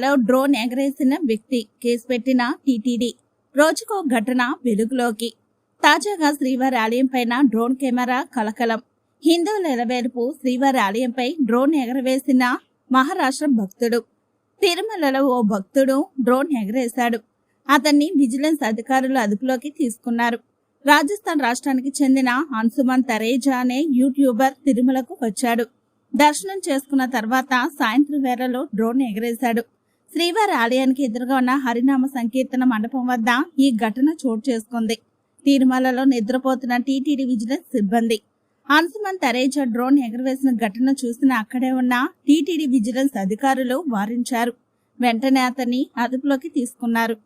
తిరుమలలో డ్రోన్ ఎగరేసిన వ్యక్తి కేసు పెట్టిన టీటీడీ. రోజుకో ఘటన వెలుగులోకి. తాజాగా శ్రీవారి ఆలయం పైన డ్రోన్ కెమెరా కలకలం. హిందువుల నెరవేర్పు శ్రీవారి ఆలయంపై డ్రోన్ ఎగరవేసిన మహారాష్ట్ర భక్తుడు. తిరుమలలో ఓ భక్తుడు డ్రోన్ ఎగరేశాడు. అతన్ని విజిలెన్స్ అధికారులు అదుపులోకి తీసుకున్నారు. రాజస్థాన్ రాష్ట్రానికి చెందిన అంశుమన్ తరేజా అనే యూట్యూబర్ తిరుమలకు వచ్చాడు. దర్శనం చేసుకున్న తర్వాత సాయంత్రం వేళలో డ్రోన్ ఎగరేశాడు. శ్రీవారి ఆలయానికి ఎదురుగా ఉన్న హరినామ సంకీర్తన మండపం వద్ద ఈ ఘటన చోటు చేసుకుంది. తిరుమలలో నిద్రపోతున్న టీటీడీ విజిలెన్స్ సిబ్బంది అంశుమన్ తరేజా డ్రోన్ ఎగరవేసిన ఘటన చూసిన అక్కడే ఉన్న టీటీడీ విజిలెన్స్ అధికారులు వారించారు. వెంటనే అతన్ని అదుపులోకి తీసుకున్నారు.